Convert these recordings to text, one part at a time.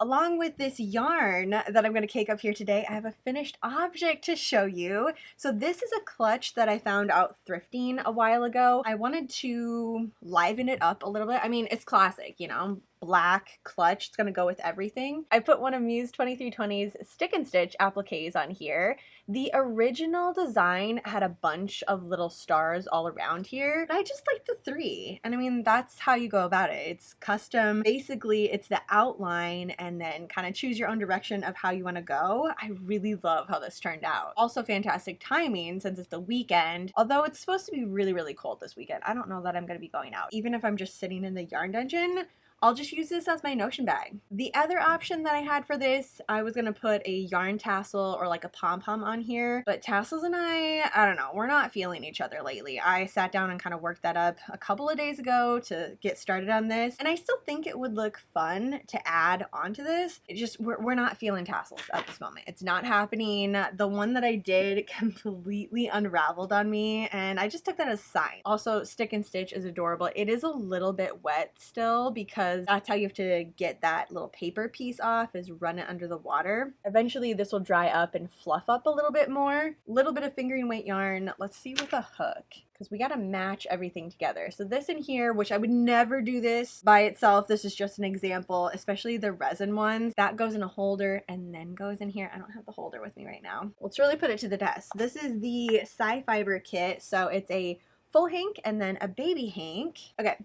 Along with this yarn that I'm going to cake up here today, I have a finished object to show you. So this is a clutch that I found out thrifting a while ago. I wanted to liven it up a little bit. I mean, it's classic, you know, black clutch. It's going to go with everything. I put one of Muse 2320's stick and stitch appliques on here. The original design had a bunch of little stars all around here. I just like the three. And I mean, that's how you go about it. It's custom. Basically, it's the outline and then kind of choose your own direction of how you want to go. I really love how this turned out. Also fantastic timing since it's the weekend. Although it's supposed to be really, really cold this weekend. I don't know that I'm going to be going out. Even if I'm just sitting in the yarn dungeon, I'll just use this as my Notion bag. The other option that I had for this, I was gonna put a yarn tassel or like a pom-pom on here, but tassels and I don't know, we're not feeling each other lately. I sat down and kind of worked that up a couple of days ago to get started on this, and I still think it would look fun to add onto this. It just, we're not feeling tassels at this moment. It's not happening. The one that I did completely unraveled on me, and I just took that as a sign. Also, stick and stitch is adorable. It is a little bit wet still because that's how you have to get that little paper piece off, is run it under the water. Eventually this will dry up and fluff up a little bit more. Little bit of fingering weight yarn. Let's see with a hook, because we got to match everything together. So this in here, which I would never do this by itself, this is just an example, especially the resin ones, that goes in a holder and then goes in here. I don't have the holder with me right now. Let's really put it to the test. This is the Sci-Fiber kit, so it's a full hank and then a baby hank. Okay.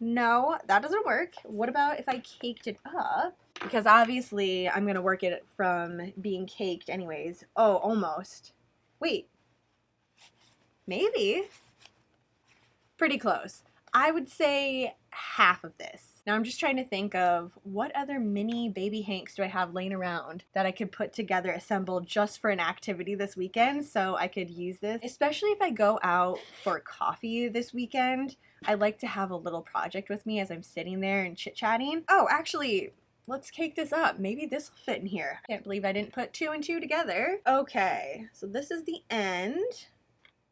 No, that doesn't work. What about if I caked it up? Because obviously I'm gonna work it from being caked anyways. Oh, almost. Wait. Maybe. Pretty close. I would say half of this. Now I'm just trying to think of what other mini baby hanks do I have laying around that I could put together, assemble just for an activity this weekend, so I could use this. Especially if I go out for coffee this weekend, I like to have a little project with me as I'm sitting there and chit-chatting. Oh, actually, let's cake this up. Maybe this will fit in here. Can't believe I didn't put 2 and 2 together. Okay, so this is the end.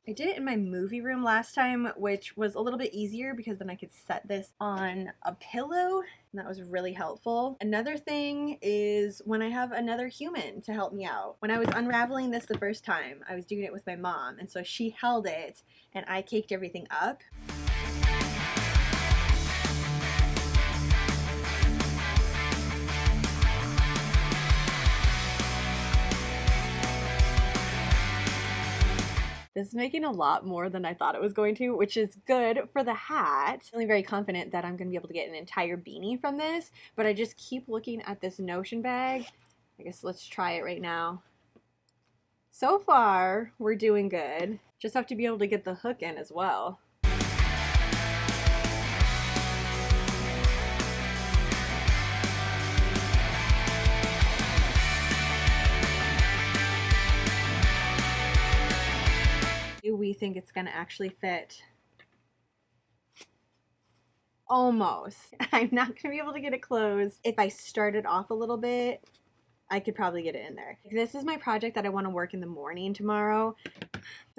I did it in my movie room last time, which was a little bit easier because then I could set this on a pillow, and that was really helpful. Another thing is when I have another human to help me out. When I was unraveling this the first time, I was doing it with my mom, and so she held it and I caked everything up. This is making a lot more than I thought it was going to, which is good for the hat. I'm feeling very confident that I'm going to be able to get an entire beanie from this, but I just keep looking at this Notion bag. I guess let's try it right now. So far, we're doing good. Just have to be able to get the hook in as well. Do we think it's gonna actually fit? Almost. I'm not gonna be able to get it closed. If I start it off a little bit, I could probably get it in there. This is my project that I want to work in the morning tomorrow.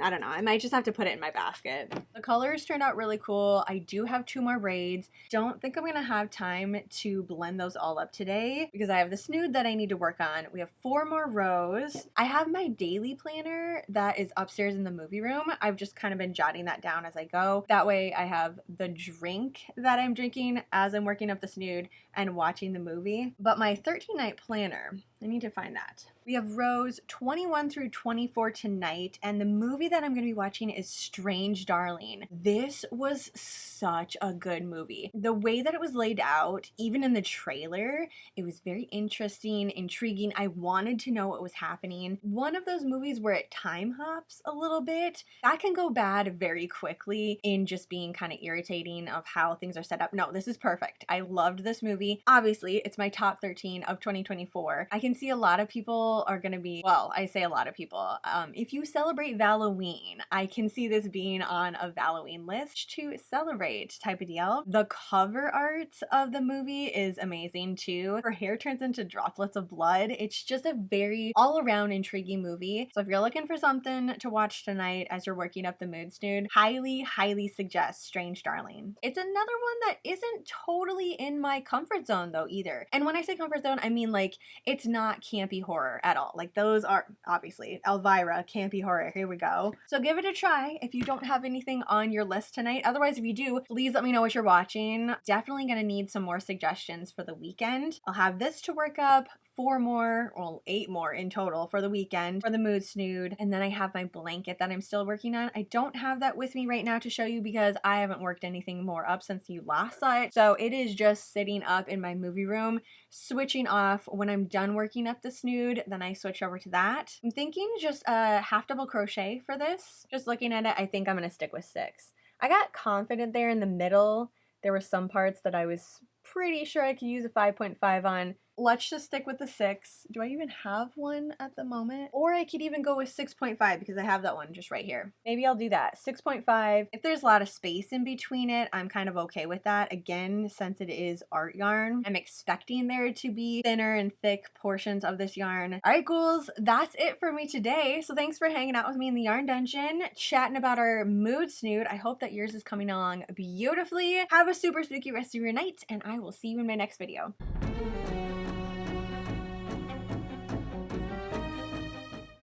I don't know, I might just have to put it in my basket. The colors turned out really cool. I do have 2 more braids. Don't think I'm gonna have time to blend those all up today because I have the Snood that I need to work on. We have 4 more rows. I have my daily planner that is upstairs in the movie room. I've just kind of been jotting that down as I go. That way I have the drink that I'm drinking as I'm working up the Snood and watching the movie. But my 13-night planner, I need to find that. We have rows 21 through 24 tonight, and the movie that I'm going to be watching is Strange Darling. This was such a good movie. The way that it was laid out, even in the trailer, it was very interesting, intriguing. I wanted to know what was happening. One of those movies where it time hops a little bit, that can go bad very quickly in just being kind of irritating of how things are set up. No, this is perfect. I loved this movie. Obviously, it's my top 13 of 2024. I can see a lot of people are going to be, well, I say a lot of people. If you celebrate Halloween, Halloween. I can see this being on a Halloween list to celebrate type of deal. The cover art of the movie is amazing too. Her hair turns into droplets of blood. It's just a very all-around intriguing movie. So if you're looking for something to watch tonight as you're working up the mood, Snood, highly suggest Strange Darling. It's another one that isn't totally in my comfort zone though either. And when I say comfort zone, I mean like it's not campy horror at all. Like those are obviously Elvira, campy horror. Here we go. So give it a try if you don't have anything on your list tonight. Otherwise, if you do, please let me know what you're watching. Definitely gonna need some more suggestions for the weekend. I'll have this to work up, 4 more, well 8 more in total for the weekend for the mood snood, and then I have my blanket that I'm still working on. I don't have that with me right now to show you because I haven't worked anything more up since you last saw it, so it is just sitting up in my movie room, switching off. When I'm done working up the snood, then I switch over to that. I'm thinking just a half double crochet for this. Just looking at it, I think I'm gonna stick with 6. I got confident there in the middle. There were some parts that I was pretty sure I could use a 5.5 on. Let's just stick with the 6. Do I even have one at the moment? Or I could even go with 6.5 because I have that one just right here. Maybe I'll do that. 6.5. If there's a lot of space in between it, I'm kind of okay with that. Again, since it is art yarn, I'm expecting there to be thinner and thick portions of this yarn. All right, ghouls, that's it for me today. So thanks for hanging out with me in the yarn dungeon, chatting about our mood snood. I hope that yours is coming along beautifully. Have a super spooky rest of your night, and I will see you in my next video.